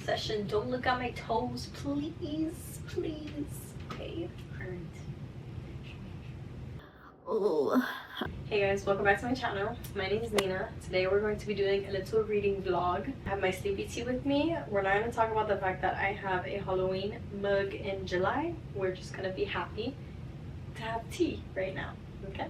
session. Don't look at my toes, please, please. Okay, alright. Oh. Hey guys, welcome back to my channel. My name is Nina. Today we're going to be doing a little reading vlog. I have my sleepy tea with me. We're not going to talk about the fact that I have a Halloween mug in July. We're just going to be happy to have tea right now, okay?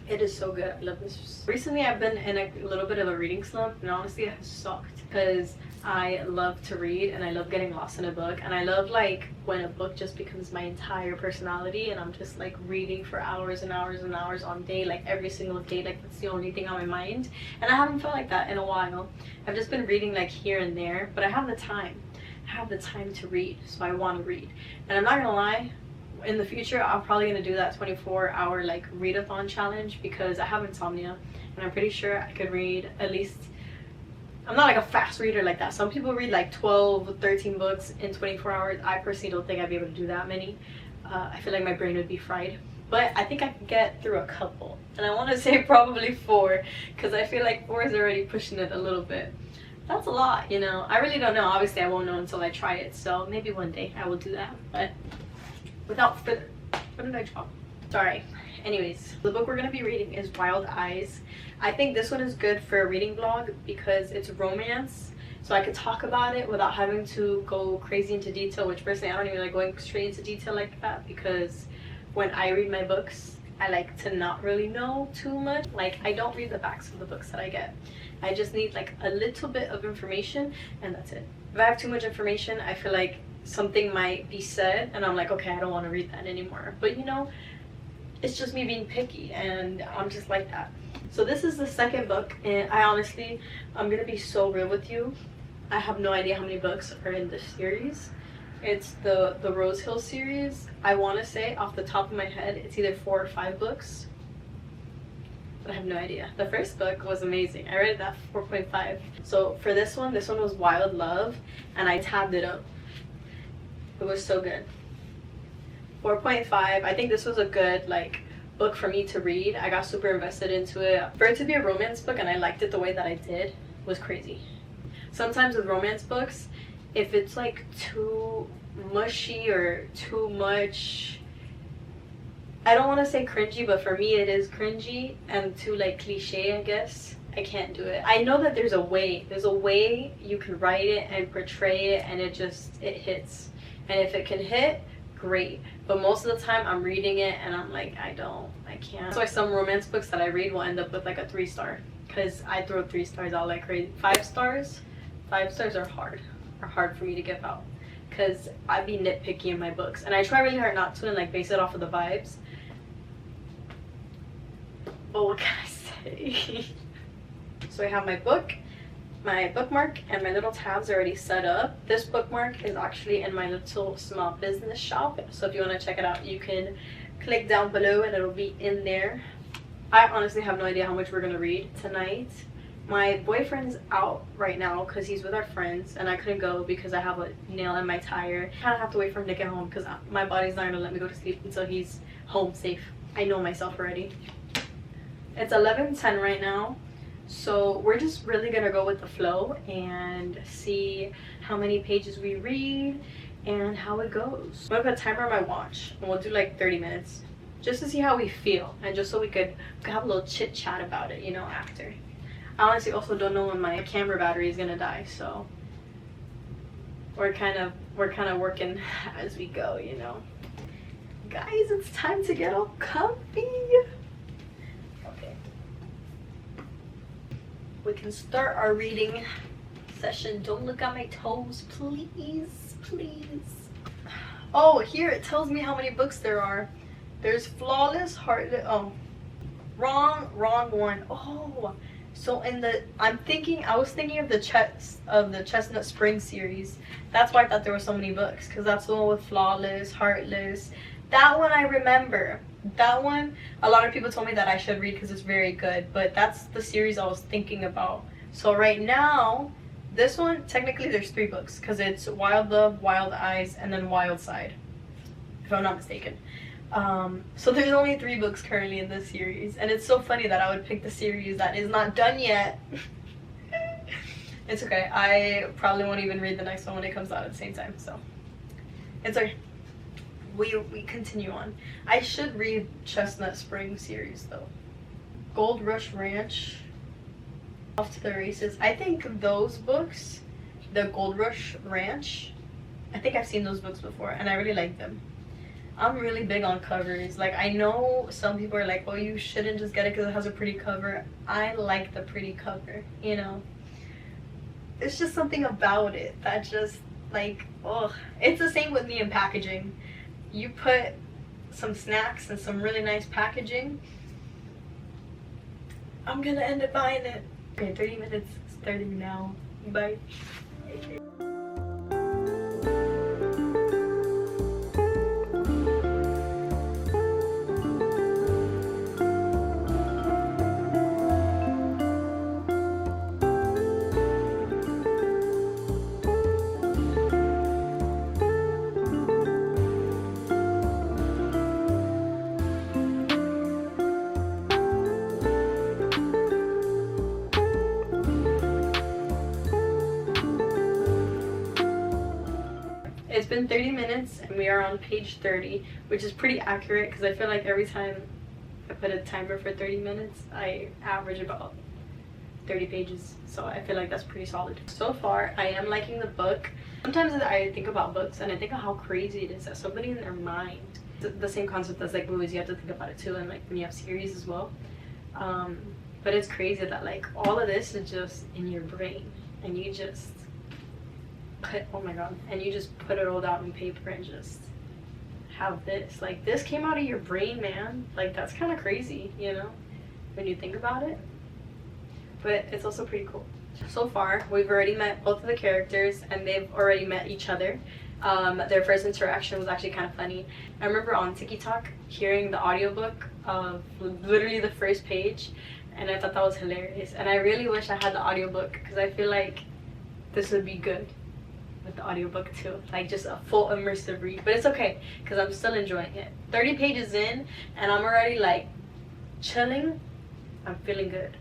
It is so good. I love this. Recently I've been in a little bit of a reading slump, and honestly it has sucked because I love to read and I love getting lost in a book, and I love like when a book just becomes my entire personality and I'm just like reading for hours and hours and hours on day, like every single day, like that's the only thing on my mind. And I haven't felt like that in a while. I've just been reading like here and there, but I have the time. I have the time to read, so I want to read. And I'm not gonna lie, in the future I'm probably gonna do that 24-hour like readathon challenge because I have insomnia and I'm pretty sure I could read at least, I'm not like a fast reader like that. Some people read like 12 13 books in 24 hours. I personally don't think I'd be able to do that many. I feel like my brain would be fried, but I think I can get through a couple, and I want to say probably 4 because I feel like 4 is already pushing it a little bit. That's a lot, you know. I really don't know. Obviously I won't know until I try it, so maybe one day I will do that. But without further, what did I drop? Sorry. Anyways, the book we're going to be reading is Wild Eyes. I think this one is good for a reading vlog because it's romance, so I could talk about it without having to go crazy into detail, which personally I don't even like going straight into detail like that, because when I read my books I like to not really know too much. Like, I don't read the backs of the books that I get. I just need like a little bit of information and that's it. If I have too much information, I feel like something might be said and I'm like, okay, I don't want to read that anymore. But you know, it's just me being picky and I'm just like that. So this is the second book, and I'm gonna be so real with you, I have no idea how many books are in this series. It's the Rose Hill series. I want to say off the top of my head it's either 4 or 5 books, but I have no idea. The first book was amazing. I rated that 4.5. So for this one was Wild Love, and I tabbed it up. It was so good. 4.5. I think this was a good like book for me to read. I got super invested into it. For it to be a romance book and I liked it the way that I did was crazy. Sometimes with romance books, if it's like too mushy or too much, I don't want to say cringy, but for me it is cringy and too like cliche, I guess. I can't do it. I know that there's a way you can write it and portray it and it hits. And if it can hit, great. But most of the time I'm reading it and I'm like, I can't. That's why some romance books that I read will end up with like a 3-star, because I throw 3 stars out like crazy. 5 stars are hard for me to give out because I be nitpicky in my books, and I try really hard not to and like base it off of the vibes. But what can I say? So I have my book, my bookmark, and my little tabs already set up. This bookmark is actually in my little small business shop, so if you want to check it out you can click down below and it'll be in there. I honestly have no idea how much we're gonna read tonight. My boyfriend's out right now because he's with our friends and I couldn't go because I have a nail in my tire. I kind of have to wait for him to get home because my body's not gonna let me go to sleep until he's home safe. I know myself already. It's 11:10 right now. So we're just really gonna go with the flow and see how many pages we read and how it goes. I'm gonna put a timer on my watch and we'll do like 30 minutes just to see how we feel and just so we could have a little chit chat about it, you know, after. I honestly also don't know when my camera battery is gonna die, so we're kind of working as we go, you know. Guys, it's time to get all comfy. We can start our reading session. Don't look at my toes, please, please. Oh, here it tells me how many books there are. There's Flawless, Heartless. Oh, wrong one. Oh, so in the I was thinking of the Chestnut Spring series. That's why I thought there were so many books, because that's the one with Flawless, Heartless. That one I remember. That one, a lot of people told me that I should read because it's very good, but that's the series I was thinking about. So right now, this one, technically there's 3 books because it's Wild Love, Wild Eyes, and then Wild Side, if I'm not mistaken. So there's only 3 books currently in this series, and it's so funny that I would pick the series that is not done yet. It's okay. I probably won't even read the next one when it comes out at the same time, so it's okay. We continue on. I should read Chestnut Spring series though. Gold Rush Ranch, Off to the Races. I think those books, the Gold Rush Ranch, I think I've seen those books before and I really like them. I'm really big on covers. Like, I know some people are like, well, you shouldn't just get it because it has a pretty cover. I like the pretty cover, you know. It's just something about it that just, like, oh. It's the same with me in packaging. You put some snacks and some really nice packaging, I'm gonna end up buying it. Okay, 30 minutes starting now. Bye. It's been 30 minutes and we are on page 30, which is pretty accurate because I feel like every time I put a timer for 30 minutes, I average about 30 pages. So I feel like that's pretty solid. So far, I am liking the book. Sometimes I think about books and I think of how crazy it is that somebody in their mind, the same concept as like movies, you have to think about it too, and like when you have series as well. But it's crazy that like all of this is just in your brain and you just oh my god, and you just put it all down on paper and just have this. Like, this came out of your brain, man. Like, that's kind of crazy, you know, when you think about it. But it's also pretty cool. So far, we've already met both of the characters and they've already met each other. Their first interaction was actually kind of funny. I remember on TikTok hearing the audiobook of literally the first page, and I thought that was hilarious. And I really wish I had the audiobook because I feel like this would be good with the audiobook too, like just a full immersive read. But it's okay because I'm still enjoying it. 30 pages in and I'm already like chilling. I'm feeling good.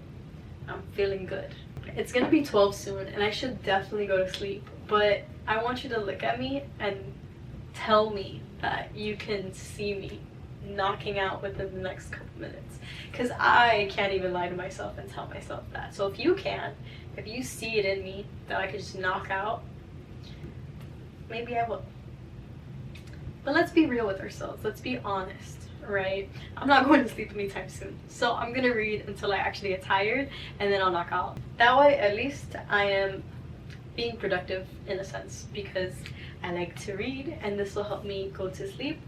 I'm feeling good. It's gonna be 12 soon and I should definitely go to sleep, but I want you to look at me and tell me that you can see me knocking out within the next couple minutes, because I can't even lie to myself and tell myself that. So if you can, if you see it in me that I could just knock out, maybe I will. But let's be real with ourselves. Let's be honest, right? I'm not going to sleep anytime soon. So I'm gonna read until I actually get tired and then I'll knock out. That way, at least I am being productive in a sense because I like to read and this will help me go to sleep.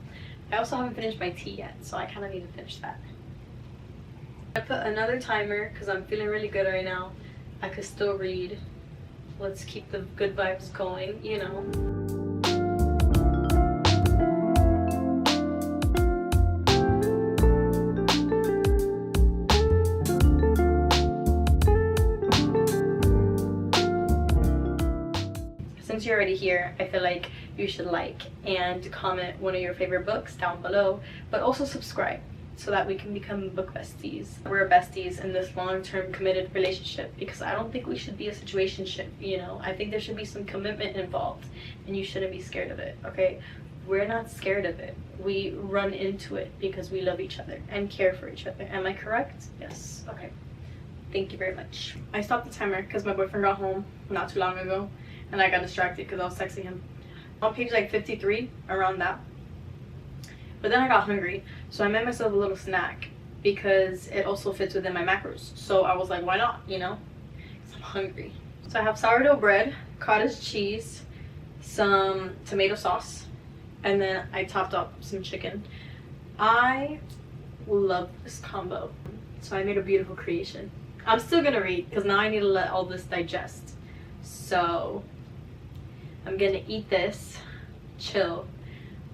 I also haven't finished my tea yet, so I kind of need to finish that. I put another timer because I'm feeling really good right now. I could still read. Let's keep the good vibes going, you know. Since you're already here, I feel like you should like and comment one of your favorite books down below, but also subscribe so that we can become book besties. We're besties in this long-term committed relationship because I don't think we should be a situationship, you know. I think there should be some commitment involved and you shouldn't be scared of it, okay? We're not scared of it. We run into it because we love each other and care for each other. Am I correct? Yes. Okay. Thank you very much. I stopped the timer because my boyfriend got home not too long ago and I got distracted because I was texting him. On page like 53, around that. But then I got hungry, so I made myself a little snack because it also fits within my macros. So I was like, why not, you know? Because I'm hungry. So I have sourdough bread, cottage cheese, some tomato sauce, and then I topped up some chicken. I love this combo. So I made a beautiful creation. I'm still gonna read because now I need to let all this digest. So I'm gonna eat this, chill,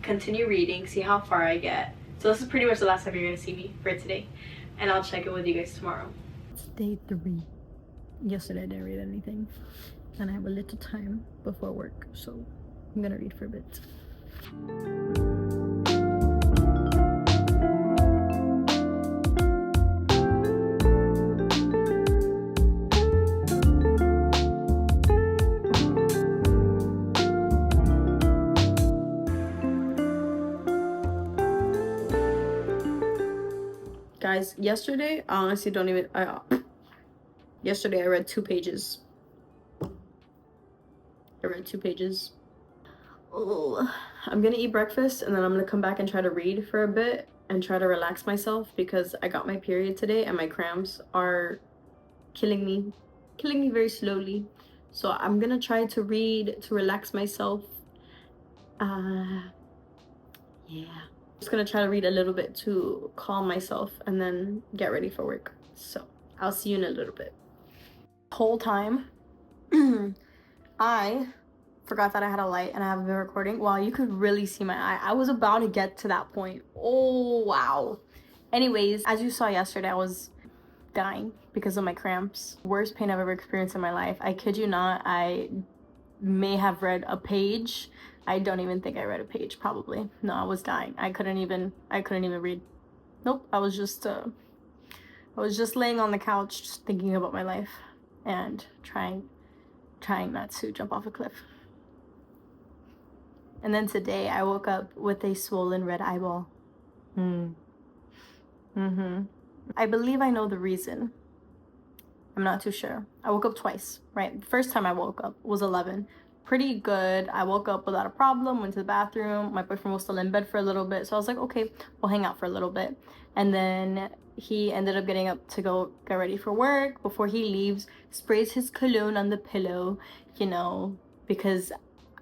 continue reading, see how far I get. So this is pretty much the last time you're gonna see me for today, and I'll check in with you guys tomorrow. It's day 3. Yesterday I didn't read anything and I have a little time before work, so I'm gonna read for a bit. Guys, yesterday, I honestly don't even... yesterday, I read 2 pages. Oh, I'm gonna eat breakfast and then I'm gonna come back and try to read for a bit and try to relax myself because I got my period today and my cramps are killing me very slowly. So I'm gonna try to read to relax myself. Yeah, just gonna try to read a little bit to calm myself and then get ready for work. So I'll see you in a little bit. Whole time I forgot that I had a light and I haven't been recording. Wow, you could really see my eye. I was about to get to that point. Oh wow. Anyways, as you saw yesterday, I was dying because of my cramps. Worst pain I've ever experienced in my life. I kid you not, I may have read a page. I don't even think I read a page, probably. No, I was dying. I couldn't even read. Nope, I was just laying on the couch just thinking about my life and trying not to jump off a cliff. And then today I woke up with a swollen red eyeball. I believe I know the reason. I'm not too sure. I woke up twice, right? The first time I woke up was 11. Pretty good. I woke up without a problem, went to the bathroom. My boyfriend was still in bed for a little bit. So I was like, okay, we'll hang out for a little bit. And then he ended up getting up to go get ready for work. Before he leaves, sprays his cologne on the pillow, you know, because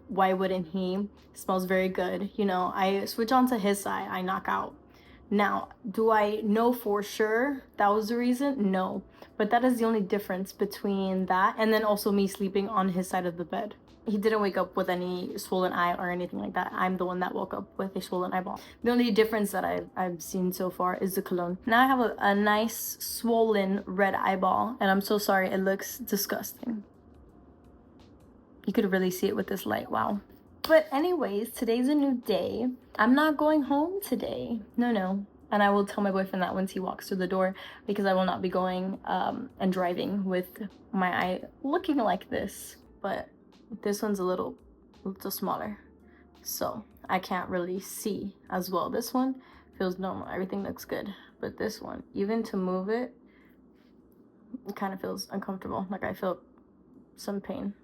why wouldn't he? Smells very good. You know, I switch onto his side, I knock out. Now, do I know for sure that was the reason? No. But that is the only difference between that and then also me sleeping on his side of the bed. He didn't wake up with any swollen eye or anything like that. I'm the one that woke up with a swollen eyeball. The only difference that I've seen so far is the cologne. Now I have a nice swollen red eyeball and I'm so sorry, it looks disgusting. You could really see it with this light, wow. But anyways, today's a new day. I'm not going home today. No. And I will tell my boyfriend that once he walks through the door because I will not be going and driving with my eye looking like this. But this one's a little smaller. So I can't really see as well. This one feels normal. Everything looks good. But this one, even to move it, it kind of feels uncomfortable. Like I feel some pain.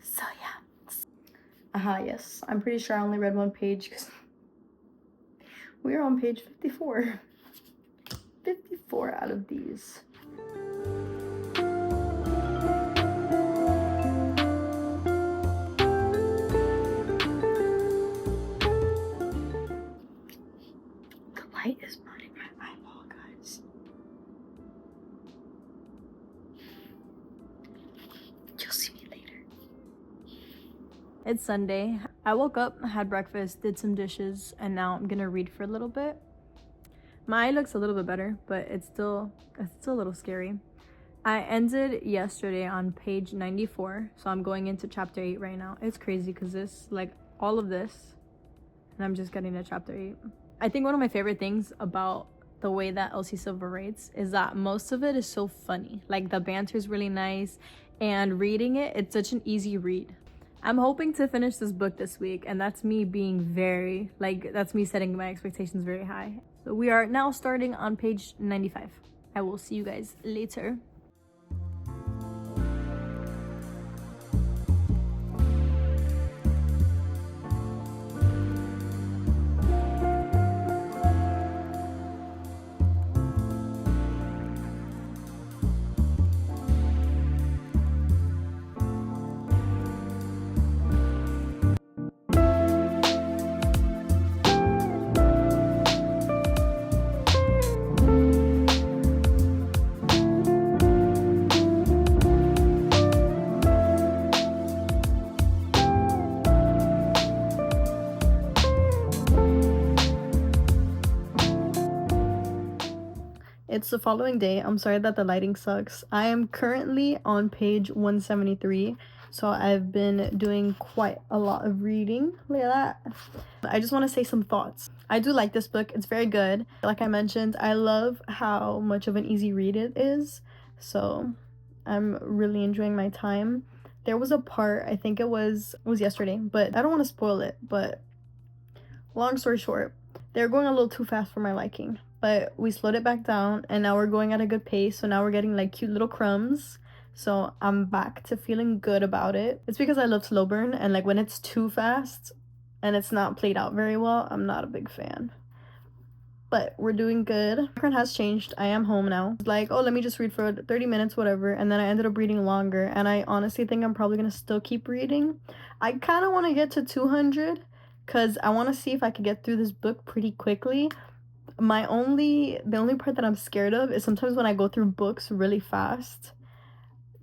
So yeah. Yes. I'm pretty sure I only read 1 page because we're on page 54. 54 out of these. The light is burning my eyeball, guys. You'll see me later. It's Sunday. I woke up, had breakfast, did some dishes, and now I'm gonna read for a little bit. My eye looks a little bit better, but it's still a little scary. I ended yesterday on page 94, so I'm going into chapter 8 right now. It's crazy because this, like all of this, and I'm just getting to chapter 8. I think one of my favorite things about the way that Elsie Silver writes is that most of it is so funny. Like the banter is really nice, and reading it, it's such an easy read. I'm hoping to finish this book this week, and that's me being that's me setting my expectations very high. So we are now starting on page 95. I will see you guys later. It's the following day. I'm sorry that the lighting sucks. I am currently on page 173, so I've been doing quite a lot of reading. Look at that. I just want to say some thoughts. I do like this book. It's very good. Like I mentioned, I love how much of an easy read it is, so I'm really enjoying my time. There was a part, I think it was yesterday, but I don't want to spoil it, but long story short, they're going a little too fast for my liking. but we slowed it back down and now we're going at a good pace. So now we're getting like cute little crumbs. So I'm back to feeling good about it. It's because I love slow burn, and like when it's too fast and it's not played out very well, I'm not a big fan. But we're doing good. My background has changed. I am home now. Like, oh, let me just read for 30 minutes, whatever. And then I ended up reading longer. And I honestly think I'm probably gonna still keep reading. I kind of want to get to 200 because I want to see if I could get through this book pretty quickly. The only part that I'm scared of is sometimes when I go through books really fast,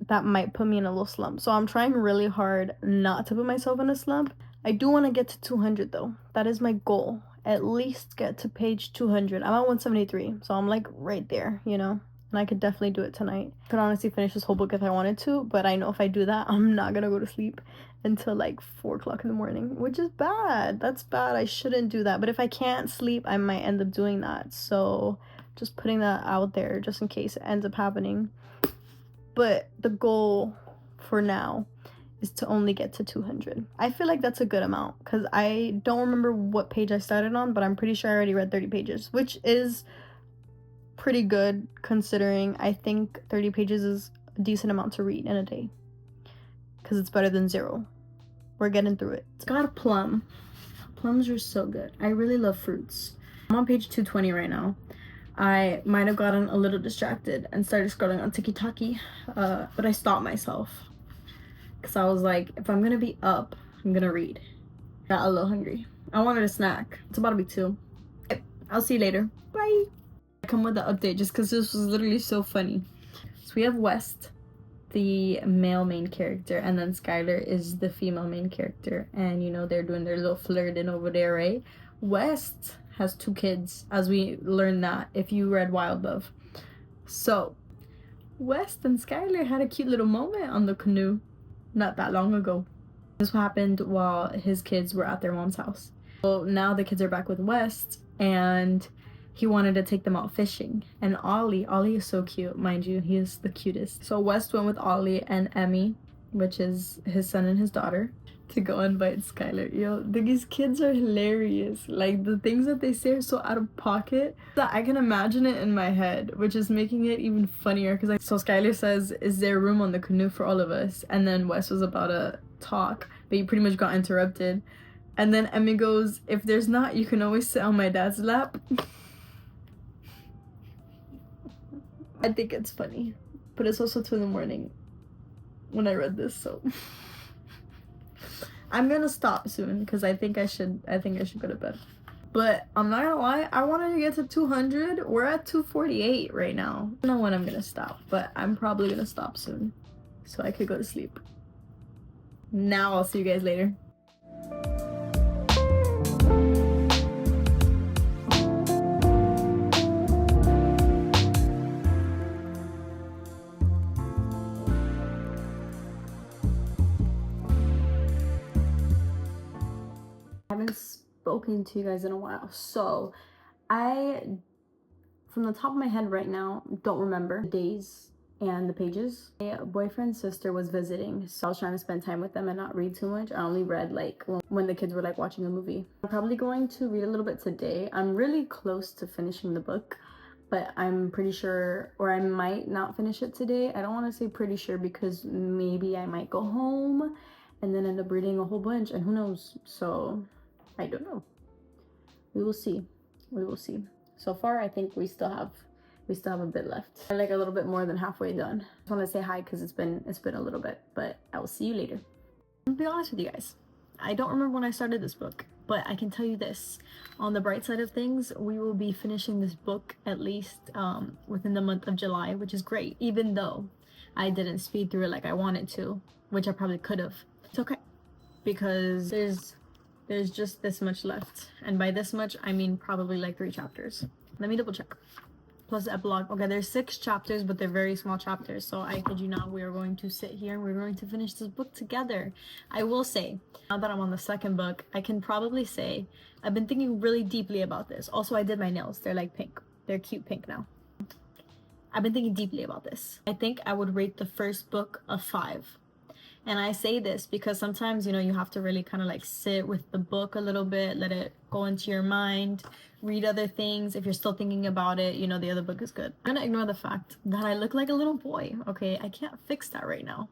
that might put me in a little slump. So I'm trying really hard not to put myself in a slump. I do want to get to 200 though. That is my goal. At least get to page 200. I'm at 173, so I'm like right there, you know? And I could definitely do it tonight. I could honestly finish this whole book if I wanted to, but I know if I do that, I'm not gonna go to sleep until like 4 o'clock in the morning, which is bad. That's bad. I shouldn't do that. But if I can't sleep, I might end up doing that. So just putting that out there just in case it ends up happening. But the goal for now is to only get to 200. I feel like that's a good amount because I don't remember what page I started on, but I'm pretty sure I already read 30 pages, which is pretty good considering I think 30 pages is a decent amount to read in a day because it's better than 0. We're getting through it. It's got a plum. Plums are so good. I really love fruits. I'm on page 220 right now. I might have gotten a little distracted and started scrolling on TikTok, but I stopped myself because I was like, if I'm gonna be up, I'm gonna read. Got a little hungry. I wanted a snack. It's about to be 2. I'll see you later. Bye. I come with the update just because this was literally so funny. So we have West, the male main character, and then Skylar is the female main character, and you know they're doing their little flirting over there, right? West has 2 kids, as we learned that if you read Wild Love. So West and Skylar had a cute little moment on the canoe not that long ago. This happened while his kids were at their mom's house. So now the kids are back with West, and he wanted to take them out fishing. And Ollie is so cute, mind you, he is the cutest. So West went with Ollie and Emmy, which is his son and his daughter, to go invite Skylar. Yo, these kids are hilarious. Like, the things that they say are so out of pocket that I can imagine it in my head, which is making it even funnier. Because so Skylar says, is there room on the canoe for all of us? And then Wes was about to talk, but he pretty much got interrupted. And then Emmy goes, if there's not, you can always sit on my dad's lap. I think it's funny, but it's also 2 in the morning when I read this, so I'm gonna stop soon because I think I should go to bed. But I'm not gonna lie, I wanted to get to 200. We're at 248 right now. I don't know when I'm gonna stop, but I'm probably gonna stop soon so I could go to sleep. Now I'll see you guys later. I haven't spoken to you guys in a while, so I, from the top of my head right now, don't remember the days and the pages. My boyfriend's sister was visiting, so I was trying to spend time with them and not read too much. I only read like when the kids were like watching a movie. I'm probably going to read a little bit today. I'm really close to finishing the book, but I'm pretty sure, or I might not finish it today. I don't want to say pretty sure because maybe I might go home and then end up reading a whole bunch, and who knows. So I don't know. We will see. We will see. So far, I think we still have a bit left. We're like a little bit more than halfway done. I just want to say hi because it's been a little bit, but I will see you later. I'll be honest with you guys. I don't remember when I started this book, but I can tell you this. On the bright side of things, we will be finishing this book at least within the month of July, which is great, even though I didn't speed through it like I wanted to, which I probably could have. It's okay, because there's just this much left, and by this much I mean probably like 3 chapters. Let me double check. Plus the epilogue. Okay, there's 6 chapters, but they're very small chapters, so I kid you not, we are going to sit here and we're going to finish this book together. I will say, now that I'm on the 2nd book, I can probably say I've been thinking really deeply about this. Also, I did my nails. They're like pink. They're cute pink now. I've been thinking deeply about this. I think I would rate the first book a 5, And I say this because sometimes, you know, you have to really kind of like sit with the book a little bit, let it go into your mind, read other things. If you're still thinking about it, you know, the other book is good. I'm gonna ignore the fact that I look like a little boy, okay? I can't fix that right now.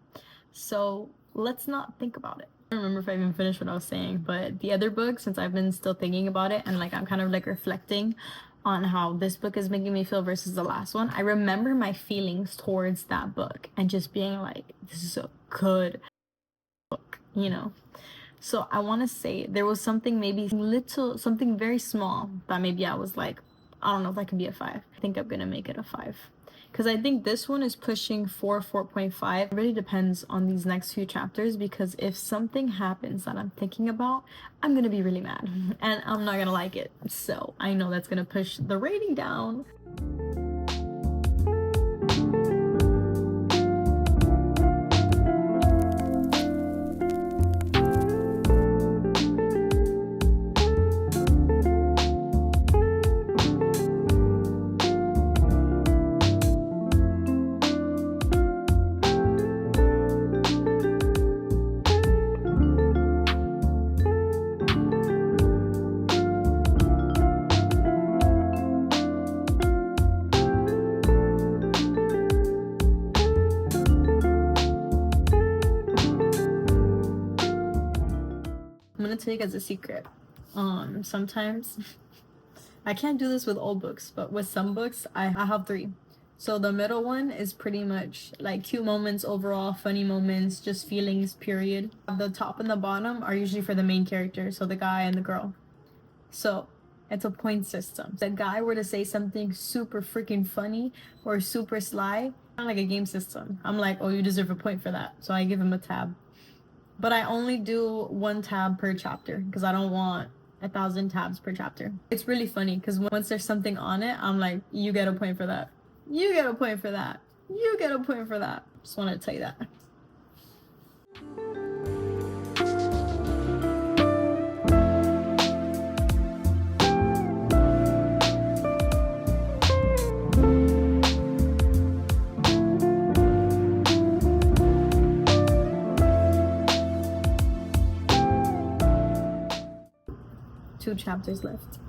So let's not think about it. I don't remember if I even finished what I was saying, but the other book, since I've been still thinking about it and like I'm kind of like reflecting on how this book is making me feel versus the last one, I remember my feelings towards that book and just being like, this is a good book, you know? So I want to say there was something maybe little, something very small that maybe I was like, I don't know if that can be a 5. I think I'm gonna make it a 5. Because I think this one is pushing 4.5. It really depends on these next few chapters, because if something happens that I'm thinking about, I'm gonna be really mad and I'm not gonna like it. So I know that's gonna push the rating down. I'm gonna tell you guys a secret. Sometimes I can't do this with old books, but with some books I have 3. So the middle one is pretty much like cute moments overall, funny moments, just feelings, period. The top and the bottom are usually for the main character, so the guy and the girl. So it's a point system. If the guy were to say something super freaking funny or super sly, kind of like a game system. I'm like, oh, you deserve a point for that. So I give him a tab. But I only do 1 tab per chapter because I don't want 1,000 tabs per chapter. It's really funny because once there's something on it, I'm like, you get a point for that. You get a point for that. You get a point for that. Just wanted to tell you that. Two chapters left.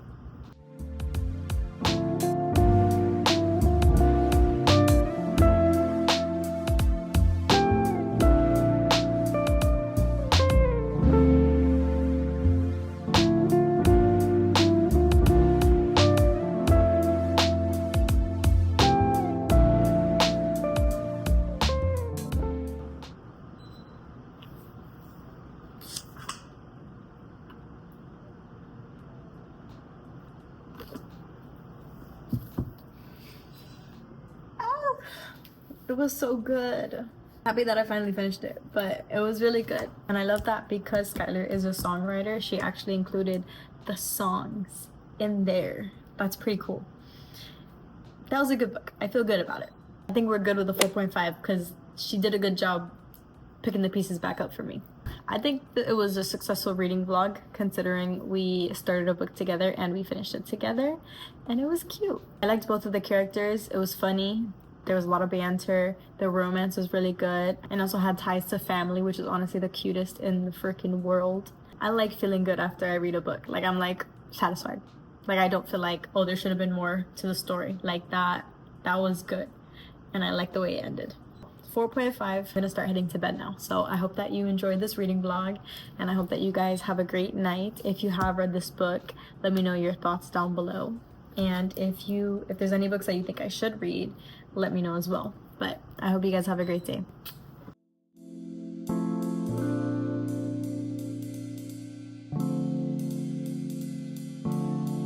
It was so good. Happy that I finally finished it, but it was really good. And I love that because Skylar is a songwriter, she actually included the songs in there. That's pretty cool. That was a good book. I feel good about it. I think we're good with the 4.5 because she did a good job picking the pieces back up for me. I think that it was a successful reading vlog considering we started a book together and we finished it together, and it was cute. I liked both of the characters. It was funny. There was a lot of banter. The romance was really good and also had ties to family, which is honestly the cutest in the freaking world. I like feeling good after I read a book. Like, I'm like satisfied. Like, I don't feel like, oh, there should have been more to the story. Like, that was good. And I like the way it ended. 4.5. I'm gonna start heading to bed now. So I hope that you enjoyed this reading vlog, and I hope that you guys have a great night. If you have read this book, let me know your thoughts down below. And if there's any books that you think I should read, let me know as well. But I hope you guys have a great day.